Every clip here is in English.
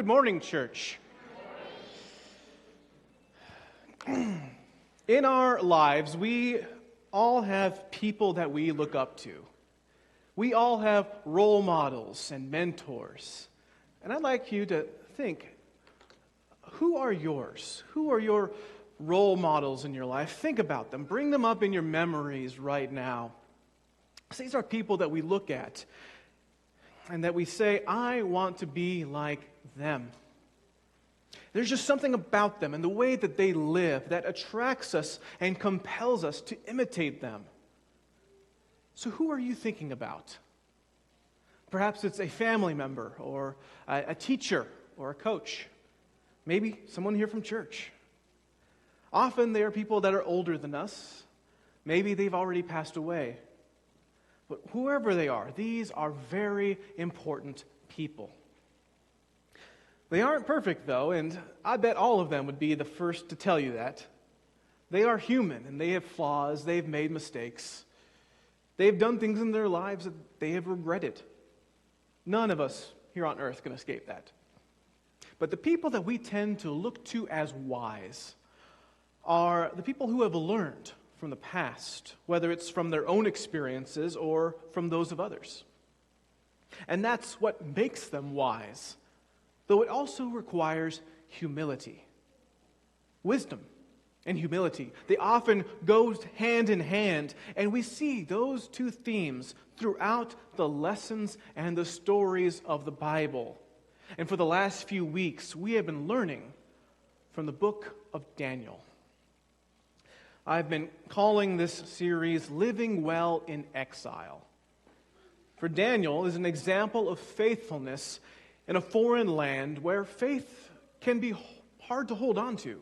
Good morning, church. In our lives, we all have people that we look up to. We all have role models and mentors. And I'd like you to think, who are yours? Who are your role models in your life? Think about them. Bring them up in your memories right now. These are people that we look at and that we say, I want to be like them. There's just something about them and the way that they live that attracts us and compels us to imitate them. So who are you thinking about? Perhaps it's a family member or a teacher or a coach. Maybe someone here from church. Often they are people that are older than us. Maybe they've already passed away. But whoever they are, these are very important people. They aren't perfect, though, and I bet all of them would be the first to tell you that. They are human, and they have flaws. They've made mistakes. They've done things in their lives that they have regretted. None of us here on earth can escape that. But the people that we tend to look to as wise are the people who have learned from the past, whether it's from their own experiences or from those of others. And that's what makes them wise, though it also requires humility. Wisdom and humility, they often go hand in hand, and we see those two themes throughout the lessons and the stories of the Bible. And for the last few weeks, we have been learning from the book of Daniel. I've been calling this series Living Well in Exile. For Daniel is an example of faithfulness in a foreign land where faith can be hard to hold on to.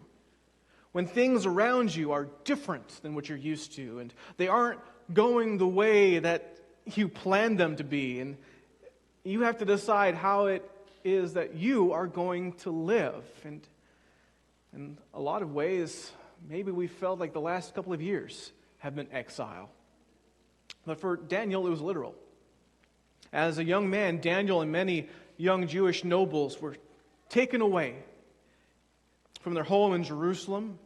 When things around you are different than what you're used to, and they aren't going the way that you planned them to be, and you have to decide how it is that you are going to live. And in a lot of ways, maybe we felt like the last couple of years have been exile. But for Daniel, it was literal. As a young man, Daniel and many young Jewish nobles were taken away from their home in Jerusalem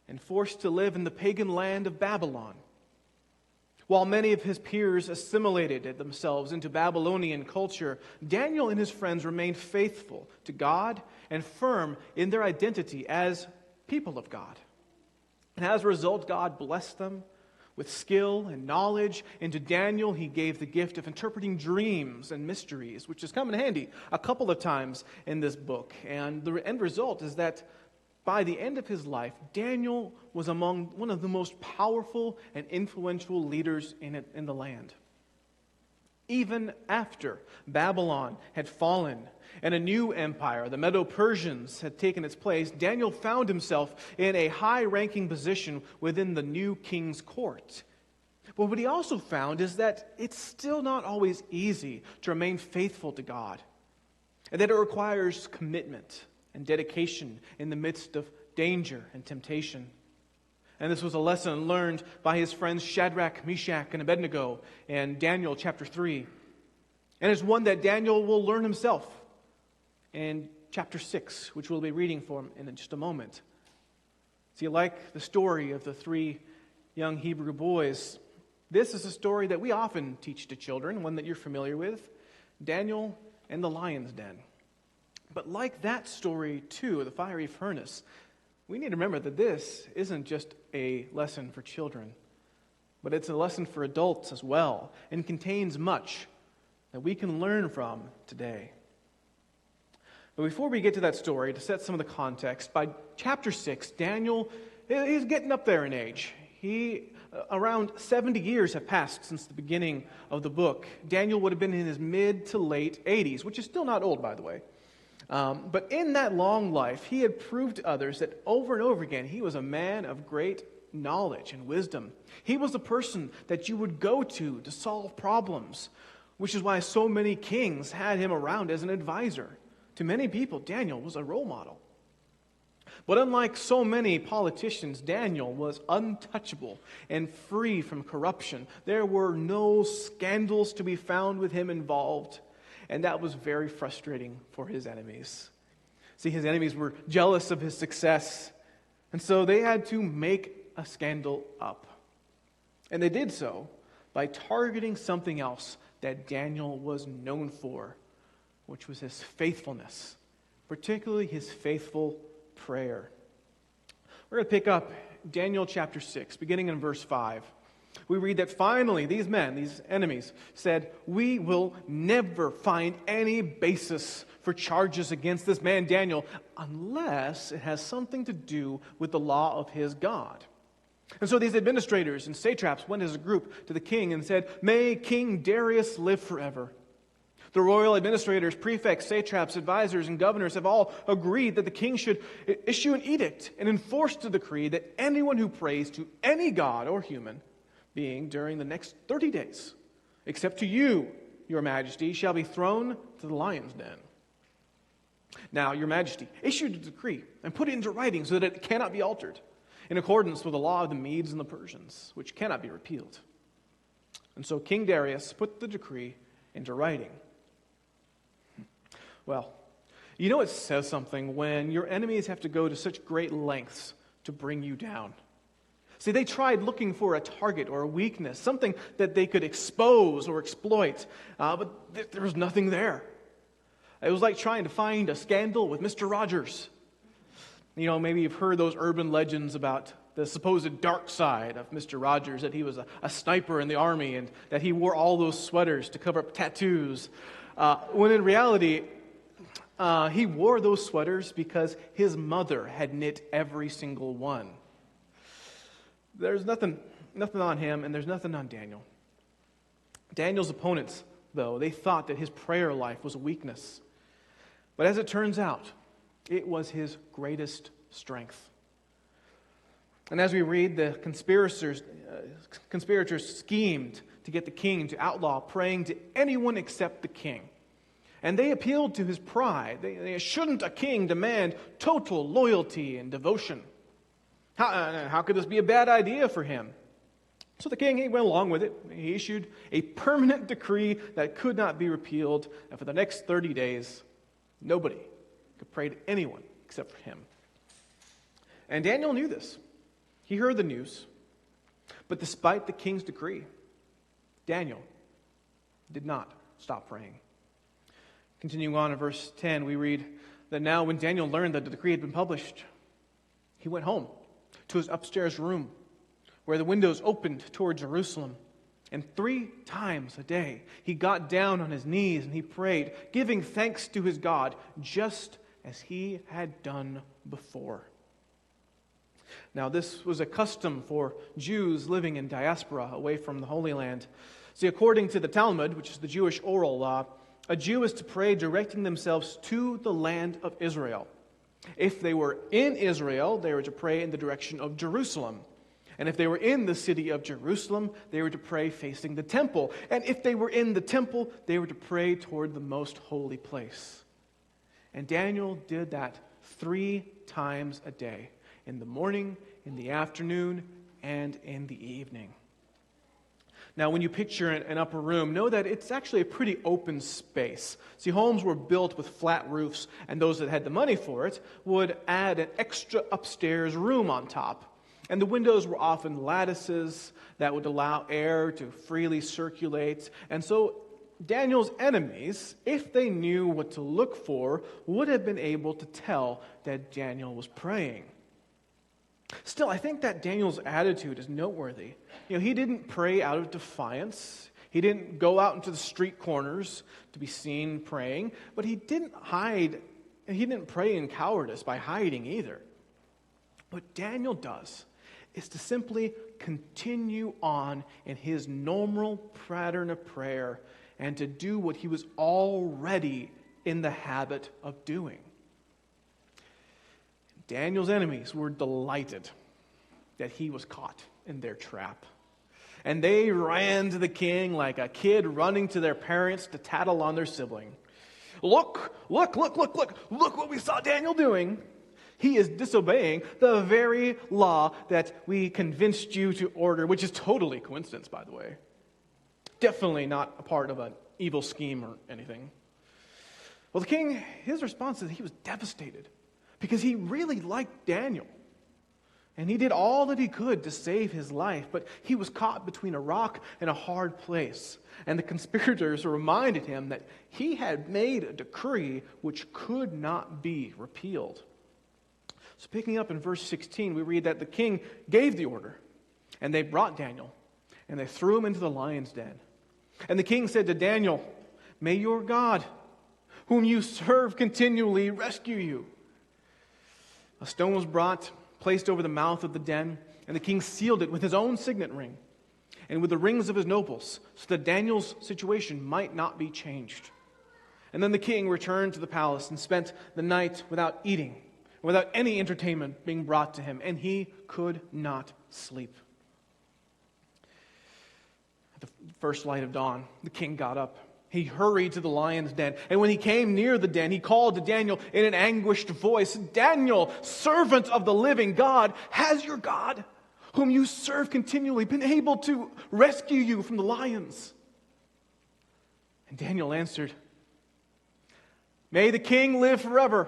and forced to live in the pagan land of Babylon. While many of his peers assimilated themselves into Babylonian culture, Daniel and his friends remained faithful to God and firm in their identity as people of God. And as a result, God blessed them with skill and knowledge. And to Daniel, he gave the gift of interpreting dreams and mysteries, which has come in handy a couple of times in this book. And the end result is that by the end of his life, Daniel was among one of the most powerful and influential leaders in the land. Even after Babylon had fallen and a new empire, the Medo-Persians, had taken its place, Daniel found himself in a high-ranking position within the new king's court. But what he also found is that it's still not always easy to remain faithful to God, and that it requires commitment and dedication in the midst of danger and temptation. And this was a lesson learned by his friends Shadrach, Meshach, and Abednego in Daniel chapter 3. And it's one that Daniel will learn himself in chapter 6, which we'll be reading for him in just a moment. See, like the story of the three young Hebrew boys, this is a story that we often teach to children, one that you're familiar with, Daniel and the lion's den. But like that story, too, the fiery furnace, we need to remember that this isn't just a lesson for children, but it's a lesson for adults as well, and contains much that we can learn from today. But before we get to that story, to set some of the context, by chapter 6, Daniel, he's getting up there in age. Around 70 years have passed since the beginning of the book. Daniel would have been in his mid to late 80s, which is still not old, by the way. But in that long life, he had proved to others that over and over again, he was a man of great knowledge and wisdom. He was the person that you would go to solve problems, which is why so many kings had him around as an advisor. To many people, Daniel was a role model. But unlike so many politicians, Daniel was untouchable and free from corruption. There were no scandals to be found with him involved. And that was very frustrating for his enemies. See, his enemies were jealous of his success, and so they had to make a scandal up. And they did so by targeting something else that Daniel was known for, which was his faithfulness, particularly his faithful prayer. We're going to pick up Daniel chapter 6, beginning in verse 5. We read that finally these men, these enemies, said, "We will never find any basis for charges against this man Daniel unless it has something to do with the law of his God." And so these administrators and satraps went as a group to the king and said, "May King Darius live forever." The royal administrators, prefects, satraps, advisors, and governors have all agreed that the king should issue an edict and enforce the decree that anyone who prays to any god or human being during the next 30 days, except to you, your majesty, shall be thrown to the lion's den. Now, your majesty, issued a decree and put it into writing so that it cannot be altered, in accordance with the law of the Medes and the Persians, which cannot be repealed. And so King Darius put the decree into writing. Well, you know it says something when your enemies have to go to such great lengths to bring you down. See, they tried looking for a target or a weakness, something that they could expose or exploit, but there was nothing there. It was like trying to find a scandal with Mr. Rogers. You know, maybe you've heard those urban legends about the supposed dark side of Mr. Rogers, that he was a sniper in the army and that he wore all those sweaters to cover up tattoos. When in reality, he wore those sweaters because his mother had knit every single one. There's nothing on him, and there's nothing on Daniel. Daniel's opponents, though, they thought that his prayer life was a weakness. But as it turns out, it was his greatest strength. And as we read, the conspirators schemed to get the king to outlaw praying to anyone except the king. And they appealed to his pride. Shouldn't a king demand total loyalty and devotion? How could this be a bad idea for him? So the king, he went along with it. He issued a permanent decree that could not be repealed. And for the next 30 days, nobody could pray to anyone except for him. And Daniel knew this. He heard the news. But despite the king's decree, Daniel did not stop praying. Continuing on in verse 10, we read that now when Daniel learned that the decree had been published, he went home to his upstairs room where the windows opened toward Jerusalem. And 3 times a day he got down on his knees and he prayed, giving thanks to his God, just as he had done before. Now this was a custom for Jews living in diaspora away from the Holy Land. See, according to the Talmud, which is the Jewish oral law, a Jew is to pray directing themselves to the land of Israel. If they were in Israel, they were to pray in the direction of Jerusalem. And if they were in the city of Jerusalem, they were to pray facing the temple. And if they were in the temple, they were to pray toward the most holy place. And Daniel did that 3 times a day, in the morning, in the afternoon, and in the evening. Now, when you picture an upper room, know that it's actually a pretty open space. See, homes were built with flat roofs, and those that had the money for it would add an extra upstairs room on top. And the windows were often lattices that would allow air to freely circulate. And so Daniel's enemies, if they knew what to look for, would have been able to tell that Daniel was praying. Still, I think that Daniel's attitude is noteworthy. You know, he didn't pray out of defiance. He didn't go out into the street corners to be seen praying, but he didn't hide, and he didn't pray in cowardice by hiding either. What Daniel does is to simply continue on in his normal pattern of prayer and to do what he was already in the habit of doing. Daniel's enemies were delighted that he was caught in their trap. And they ran to the king like a kid running to their parents to tattle on their sibling. Look what we saw Daniel doing. He is disobeying the very law that we convinced you to order, which is totally coincidence, by the way. Definitely not a part of an evil scheme or anything. Well, the king, his response is he was devastated because he really liked Daniel. And he did all that he could to save his life, but he was caught between a rock and a hard place. And the conspirators reminded him that he had made a decree which could not be repealed. So picking up in verse 16, we read that the king gave the order, and they brought Daniel, and they threw him into the lion's den. And the king said to Daniel, "May your God, whom you serve continually, rescue you." A stone was brought, placed over the mouth of the den, and the king sealed it with his own signet ring and with the rings of his nobles, so that Daniel's situation might not be changed. And then the king returned to the palace and spent the night without eating, without any entertainment being brought to him, and he could not sleep. At the first light of dawn, the king got up. He hurried to the lion's den, and when he came near the den, he called to Daniel in an anguished voice, "Daniel, servant of the living God, has your God, whom you serve continually, been able to rescue you from the lions?" And Daniel answered, "May the king live forever.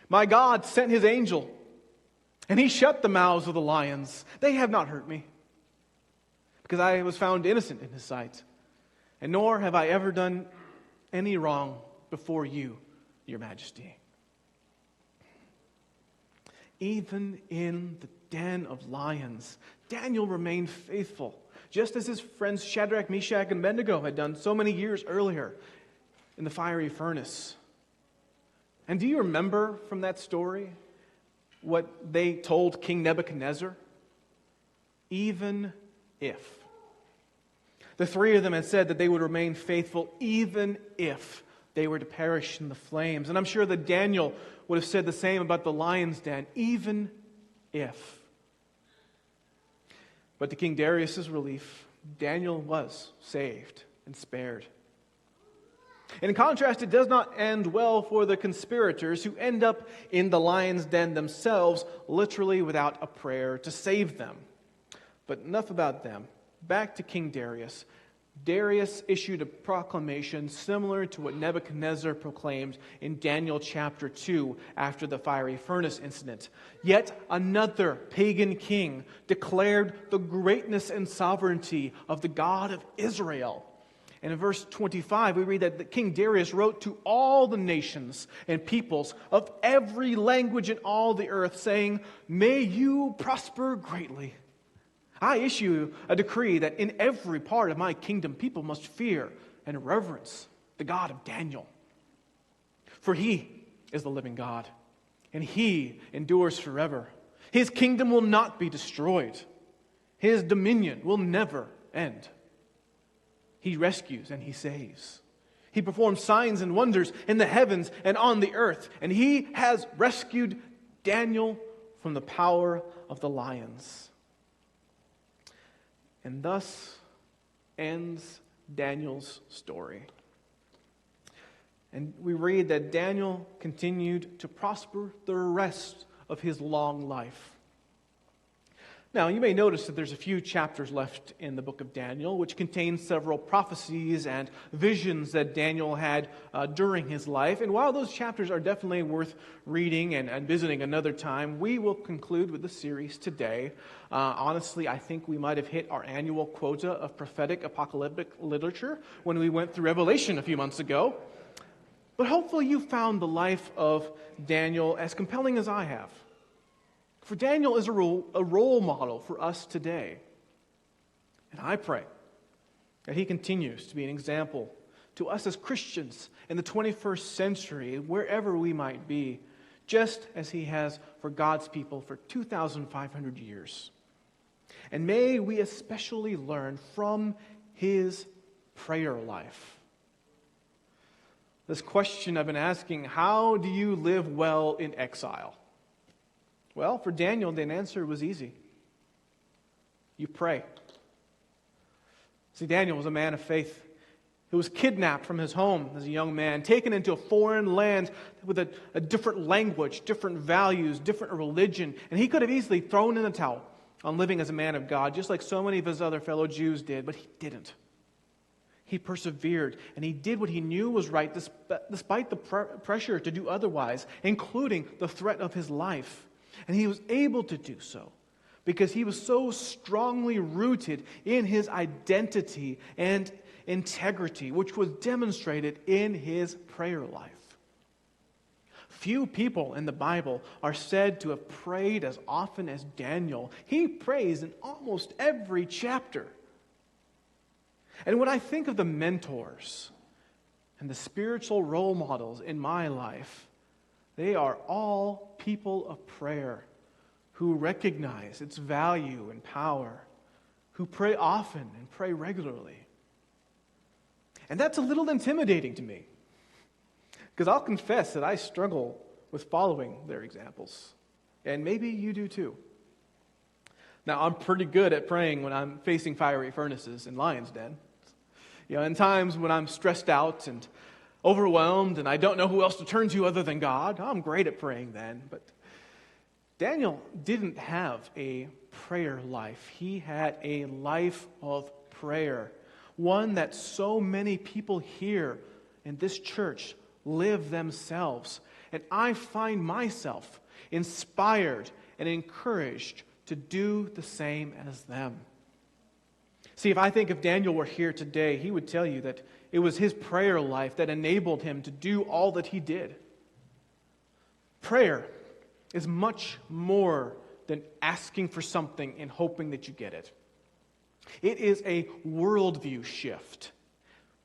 My God sent his angel, and he shut the mouths of the lions. They have not hurt me, because I was found innocent in his sight. And nor have I ever done any wrong before you, your majesty." Even in the den of lions, Daniel remained faithful, just as his friends Shadrach, Meshach, and Abednego had done so many years earlier in the fiery furnace. And do you remember from that story what they told King Nebuchadnezzar? Even if. The three of them had said that they would remain faithful even if they were to perish in the flames. And I'm sure that Daniel would have said the same about the lion's den, even if. But to King Darius' relief, Daniel was saved and spared. And in contrast, it does not end well for the conspirators who end up in the lion's den themselves, literally without a prayer to save them. But enough about them. Back to King Darius. Darius issued a proclamation similar to what Nebuchadnezzar proclaimed in Daniel chapter 2 after the fiery furnace incident. Yet another pagan king declared the greatness and sovereignty of the God of Israel. And in verse 25, we read that King Darius wrote to all the nations and peoples of every language in all the earth, saying, "May you prosper greatly. I issue a decree that in every part of my kingdom people must fear and reverence the God of Daniel. For he is the living God, and he endures forever. His kingdom will not be destroyed. His dominion will never end. He rescues and he saves. He performs signs and wonders in the heavens and on the earth, and he has rescued Daniel from the power of the lions." And thus ends Daniel's story. And we read that Daniel continued to prosper the rest of his long life. Now, you may notice that there's a few chapters left in the book of Daniel, which contains several prophecies and visions that Daniel had during his life. And while those chapters are definitely worth reading and visiting another time, we will conclude with the series today. Honestly, I think we might have hit our annual quota of prophetic apocalyptic literature when we went through Revelation a few months ago. But hopefully you found the life of Daniel as compelling as I have. For Daniel is a role model for us today. And I pray that he continues to be an example to us as Christians in the 21st century, wherever we might be, just as he has for God's people for 2,500 years. And may we especially learn from his prayer life. This question I've been asking, how do you live well in exile? Well, for Daniel, the answer was easy. You pray. See, Daniel was a man of faith. He was kidnapped from his home as a young man, taken into a foreign land with a different language, different values, different religion. And he could have easily thrown in the towel on living as a man of God, just like so many of his other fellow Jews did, but he didn't. He persevered, and he did what he knew was right despite the pressure to do otherwise, including the threat of his life. And he was able to do so because he was so strongly rooted in his identity and integrity, which was demonstrated in his prayer life. Few people in the Bible are said to have prayed as often as Daniel. He prays in almost every chapter. And when I think of the mentors and the spiritual role models in my life, they are all people of prayer who recognize its value and power, who pray often and pray regularly. And that's a little intimidating to me, because I'll confess that I struggle with following their examples. And maybe you do too. Now, I'm pretty good at praying when I'm facing fiery furnaces in Lion's Den. In times when I'm stressed out and overwhelmed and I don't know who else to turn to other than God, I'm great at praying then. But Daniel didn't have a prayer life. He had a life of prayer, one that so many people here in this church live themselves. And I find myself inspired and encouraged to do the same as them. See, if I think if Daniel were here today, he would tell you that it was his prayer life that enabled him to do all that he did. Prayer is much more than asking for something and hoping that you get it. It is a worldview shift.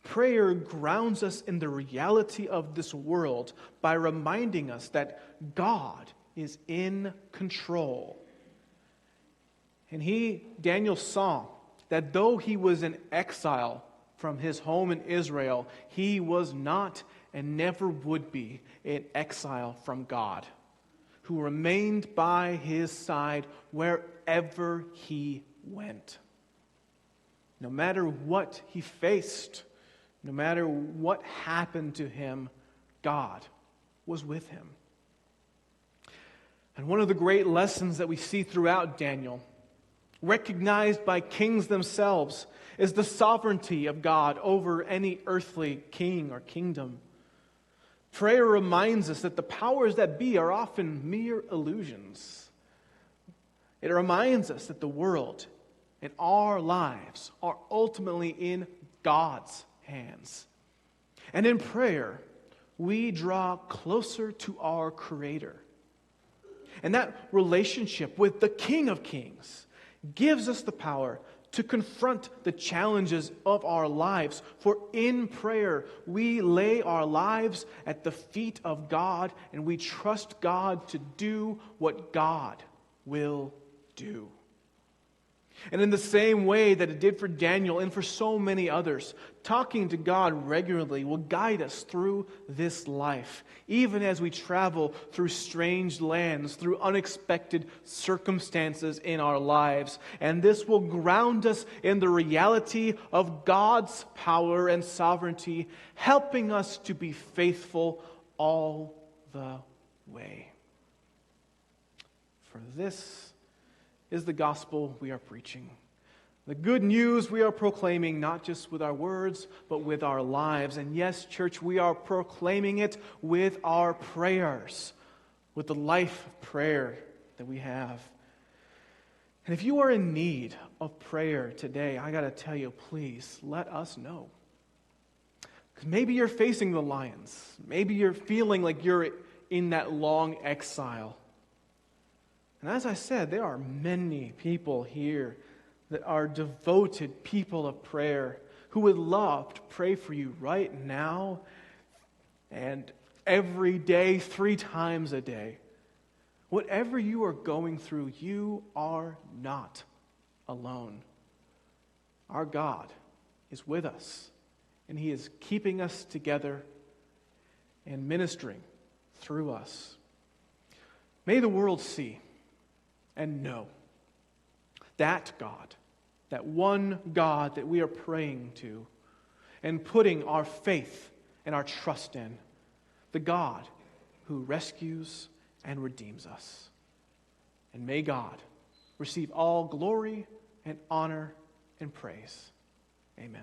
Prayer grounds us in the reality of this world by reminding us that God is in control. And Daniel saw that though he was in exile from his home in Israel, he was not and never would be in exile from God, who remained by his side wherever he went. No matter what he faced, no matter what happened to him, God was with him. And one of the great lessons that we see throughout Daniel, recognized by kings themselves, is the sovereignty of God over any earthly king or kingdom. Prayer reminds us that the powers that be are often mere illusions. It reminds us that the world and our lives are ultimately in God's hands. And in prayer, we draw closer to our Creator. And that relationship with the King of Kings gives us the power to confront the challenges of our lives. For in prayer, we lay our lives at the feet of God, and we trust God to do what God will do. And in the same way that it did for Daniel and for so many others, talking to God regularly will guide us through this life, even as we travel through strange lands, through unexpected circumstances in our lives. And this will ground us in the reality of God's power and sovereignty, helping us to be faithful all the way. For this is the gospel we are preaching. The good news we are proclaiming, not just with our words, but with our lives. And yes, church, we are proclaiming it with our prayers, with the life of prayer that we have. And if you are in need of prayer today, I got to tell you, please let us know. Because maybe you're facing the lions. Maybe you're feeling like you're in that long exile. And as I said, there are many people here that are devoted people of prayer who would love to pray for you right now and every day, 3 times a day. Whatever you are going through, you are not alone. Our God is with us, and He is keeping us together and ministering through us. May the world see and know that God, that one God that we are praying to and putting our faith and our trust in, the God who rescues and redeems us. And may God receive all glory and honor and praise. Amen.